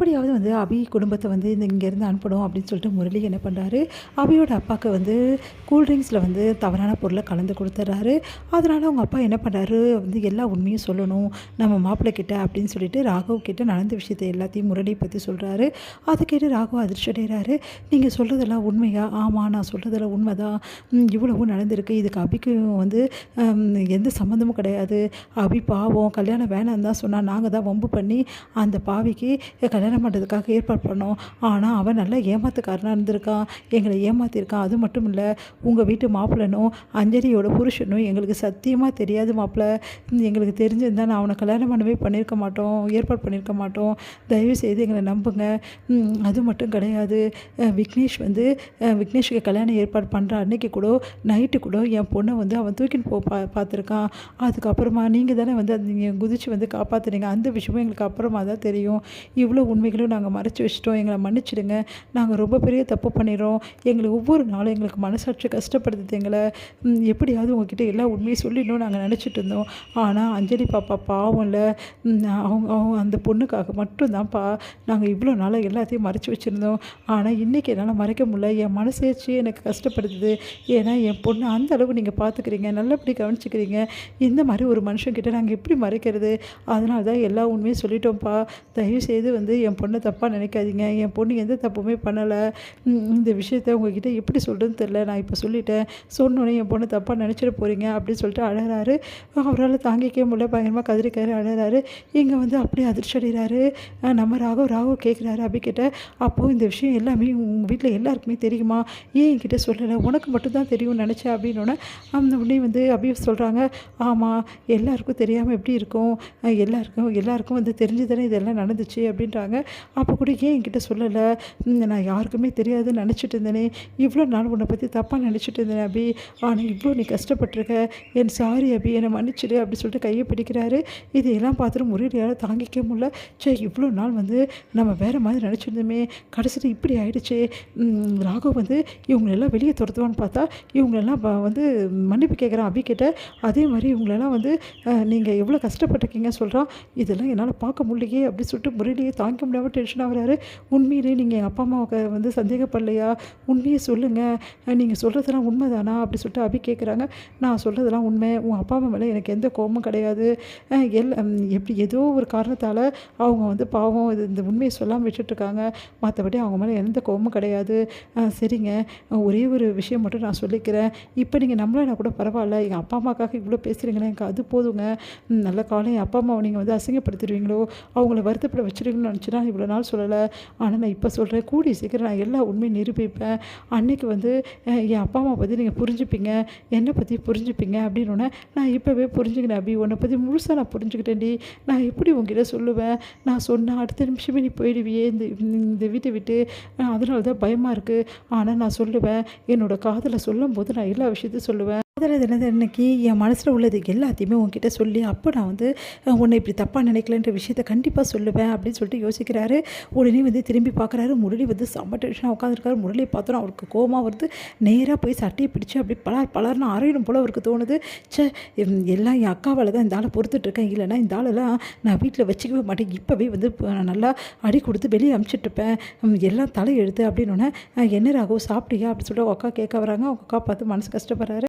எப்படியாவது வந்து அபி குடும்பத்தை வந்து இங்கேருந்து அனுப்பணும் அப்படின்னு சொல்லிட்டு முரளி என்ன பண்ணுறாரு, அபியோட அப்பாவுக்கு வந்து கூல்ட்ரிங்க்ஸில் வந்து தவறான பொருளை கலந்து கொடுத்துட்றாரு. அதனால் அவங்க அப்பா என்ன பண்ணுறாரு, வந்து எல்லா உண்மையும் சொல்லணும் நம்ம மாப்பிள்ளை கிட்ட அப்படின்னு சொல்லிட்டு ராகவ் கிட்ட நடந்த விஷயத்தை எல்லாத்தையும் முரளியை பற்றி சொல்கிறாரு. அதை கேட்டு ராகவ் அதிர்ச்சி அடைகிறாரு. நீங்கள் சொல்கிறதெல்லாம் உண்மையா? ஆமாம், நான் சொல்கிறதெல்லாம் உண்மை தான். இவ்வளவும் நடந்திருக்கு. இதுக்கு அபிக்கு வந்து எந்த சம்மந்தமும் கிடையாது. அபி பாவம், கல்யாணம் வேணான்னு தான் சொன்னால் நாங்கள் தான் வம்பு பண்ணி அந்த பாவிக்கு கல்யாணம் பண்ணுறதுக்காக ஏற்பாடு பண்ணோம். ஆனால் அவன் நல்லா ஏமாத்துக்காரனாக இருந்திருக்கான், எங்களை ஏமாற்றிருக்கான். அது மட்டும் இல்லை, உங்கள் வீட்டு மாப்பிள்ளனும் அஞ்சலியோட புருஷனும் எங்களுக்கு சத்தியமாக தெரியாது மாப்பிள்ளை. எங்களுக்கு தெரிஞ்சிருந்தால் நான் அவனை கல்யாணம் பண்ணவே பண்ணியிருக்க மாட்டோம், ஏற்பாடு பண்ணியிருக்க மாட்டோம். தயவு செய்து எங்களை நம்புங்க. அது மட்டும் கிடையாது, விக்னேஷுக்கு கல்யாணம் ஏற்பாடு பண்ணுற அன்னைக்கு கூட நைட்டு கூட என் பொண்ணை வந்து அவன் தூக்கின்னு பார்த்துருக்கான். அதுக்கப்புறமா நீங்கள் தானே வந்து நீங்கள் குதிச்சு வந்து காப்பாற்றுனீங்க. அந்த விஷயமும் எங்களுக்கு அப்புறமா தான் தெரியும். இவ்வளோ உண்மைகளும் நாங்கள் மறைச்சி வச்சிட்டோம், எங்களை மன்னிச்சிடுங்க. நாங்கள் ரொம்ப பெரிய தப்பு பண்ணிடுறோம். எங்களுக்கு ஒவ்வொரு நாளும் எங்களுக்கு மனசாட்சி கஷ்டப்படுத்துது. எங்களை எப்படியாவது உங்ககிட்ட எல்லா உண்மையும் சொல்லிடணும் நாங்கள் நினச்சிட்டு இருந்தோம். ஆனால் அஞ்சலி பாப்பா பாவம் இல்லை, அவங்க அந்த பொண்ணுக்காக மட்டும்தான்ப்பா நாங்கள் இவ்வளோ நாளாக எல்லாத்தையும் மறைச்சி வச்சுருந்தோம். ஆனால் இன்றைக்கி என்னால் மறைக்க முடியல. என் மனசாட்சி எனக்கு கஷ்டப்படுத்துது. ஏன்னா என் பொண்ணு அந்த அளவு நீங்கள் பார்த்துக்கிறீங்க, நல்லபடி கவனிச்சிக்கிறீங்க. இந்த மாதிரி ஒரு மனுஷன்கிட்ட நாங்கள் எப்படி மறைக்கிறது? அதனால தான் எல்லா உண்மையும் சொல்லிட்டோம்ப்பா. தயவுசெய்து வந்து என் பொண்ணை தப்பாக நினைக்காதீங்க. என் பொண்ணு எந்த தப்புமே பண்ணலை. இந்த விஷயத்த உங்ககிட்ட எப்படி சொல்கிறதுன்னு தெரில. நான் இப்போ சொல்லிட்டேன், சொன்னோன்னே என் பொண்ணு தப்பாக நினச்சிட போகிறீங்க அப்படின்னு சொல்லிட்டு அழகிறாரு. அவரால் தாங்கிக்கவே முடியல, பயங்கரமாக கதறிக்காரு, அழகிறாரு. இங்கே வந்து அப்படியே அதிர்ச்சி அடைகிறாரு. நம்ம ராகவ் கேட்குறாரு அபிக்கிட்ட, அப்போது இந்த விஷயம் எல்லாமே உங்கள் வீட்டில் எல்லாருக்குமே தெரியுமா? ஏன் என்கிட்ட சொல்லலை? உனக்கு மட்டும்தான் தெரியும்னு நினச்சேன் அப்படின்னோடனே அந்த உடனே வந்து அபி சொல்கிறாங்க, ஆமாம், எல்லாருக்கும் தெரியாமல் எப்படி இருக்கும்? எல்லாருக்கும் வந்து தெரிஞ்சு தானே இதெல்லாம் நடந்துச்சு அப்படின்றாங்க. அப்போ கூட ஏன் என்கிட்ட சொல்லலை? நான் யாருக்குமே தெரியாதுன்னு நினச்சிட்டு இருந்தேனே, இவ்வளோ நாள் உன்னை பற்றி தப்பாக நினச்சிட்டு இருந்தேன் அபி. ஆனால் இவ்வளோ நீ கஷ்டப்பட்டிருக்க, என் சாரி அபி, என்னை மன்னிச்சிடு அப்படின்னு சொல்லிட்டு கையை பிடிக்கிறாரு. இதையெல்லாம் பார்த்துட்டு முறையால் தாங்கிக்க முடியல. இவ்வளோ நாள் வந்து நம்ம வேறு மாதிரி நினச்சிருந்தோமே, கடைசியில் இப்படி ஆகிடுச்சு. ராகவ் வந்து இவங்களெல்லாம் வெளியே துரத்துவான்னு பார்த்தா இவங்களெல்லாம் வந்து மன்னிப்பு கேட்குறான் அபிக்கிட்ட. அதே மாதிரி இவங்களெல்லாம் வந்து நீங்கள் எவ்வளோ கஷ்டப்பட்டிருக்கீங்க சொல்கிறான். இதெல்லாம் என்னால் பார்க்க முடியலையே அப்படின்னு சொல்லிட்டு முறையிலேயே தாங்க முடியாமல் டென்ஷன் ஆகிறாரு. உண்மையிலே நீங்கள் எங்கள் அப்பா அம்மாவுக்கு வந்து சந்தேகப்படலையா? உண்மையை சொல்லுங்கள், நீங்கள் சொல்கிறதெல்லாம் உண்மை தானா அப்படி சொல்லிட்டு அபி கேட்குறாங்க. நான் சொல்கிறதெல்லாம் உண்மை. உங்கள் அப்பா அம்மா மேலே எனக்கு எந்த கோபமும் கிடையாது. எப்படி ஏதோ ஒரு காரணத்தால் அவங்க வந்து பாவம் இந்த உண்மையை சொல்லாமல் விட்டுட்ருக்காங்க. மற்றபடி அவங்க மேலே எந்த கோபமும் கிடையாது. சரிங்க, ஒரே ஒரு விஷயம் மட்டும் நான் சொல்லிக்கிறேன். இப்போ நீங்கள் நம்மளா கூட பரவாயில்ல, எங்கள் அப்பா அம்மாக்காக இவ்வளோ பேசுகிறீங்களே, எனக்கு அது போதுங்க. நல்ல காலம் என் அப்பா அம்மாவை நீங்கள் வந்து அசிங்கப்படுத்திடுவீங்களோ, அவங்கள வருத்தப்பட வச்சுருவீங்கன்னு நினச்சினா இவ்வளோ நாள் சொல்லலை. ஆனால் நான் இப்போ சொல்கிறேன், கூடி சீக்கிரம் நான் எல்லா உண்மையும் நிரூபிப்பேன். அன்றைக்கி வந்து என் அப்பா அம்மா பற்றி நீங்கள் புரிஞ்சுப்பீங்க, என்னை பற்றி புரிஞ்சுப்பீங்க அப்படின்னோடனே நான் இப்போவே புரிஞ்சுக்கினேன் அபி, உன்னை பற்றி முழுசாக நான் புரிஞ்சுக்கிட்டேன்டி. நான் எப்படி உங்ககிட்ட சொல்லுவேன்? நான் சொன்னால் அடுத்த நிமிஷமே நீ போயிடுவியே இந்த வீட்டை விட்டு. அதனால தான் பயமாக இருக்குது. ஆனால் நான் சொல்லுவேன், என்னோடய காதலை சொல்லும்போது நான் எல்லா விஷயத்தையும் சொல்லுவேன். அதில் இன்னைக்கு என் மனசில் உள்ளது எல்லாத்தையுமே உங்ககிட்ட சொல்லி அப்போ நான் வந்து உன்னை இப்படி தப்பாக நினைக்கலன்ற விஷயத்த கண்டிப்பாக சொல்லுவேன் அப்படின்னு சொல்லிட்டு யோசிக்கிறாரு. உடனே வந்து திரும்பி பார்க்குறாரு. முரளி வந்து செம்ம டென்ஷனாக உட்காந்துருக்காரு. முரளியை பார்த்தோன்னா அவருக்கு கோவமாக வருது. நேராக போய் சட்டையை பிடிச்சி அப்படி பலர்னு அரையணும் போல் அவருக்கு தோணுது. எல்லாம் என் அக்காவால் தான் இந்த ஆளை பொறுத்துட்ருக்கேன், இல்லைனா இந்த ஆளெல்லாம் நான் வீட்டில் வச்சுக்கவே மாட்டேன். இப்போவே வந்து நல்லா அடி கொடுத்து வெளியே அமுச்சிட்ருப்பேன், எல்லாம் தலை எழுத்து அப்படின்னோடனே என்ன ராகவ் சாப்பிட்டியா அப்படின்னு சொல்லிட்டு அவங்க அக்கா கேட்க வராங்க. அவங்க அக்கா பார்த்து மனசு கஷ்டப்படுறாரு.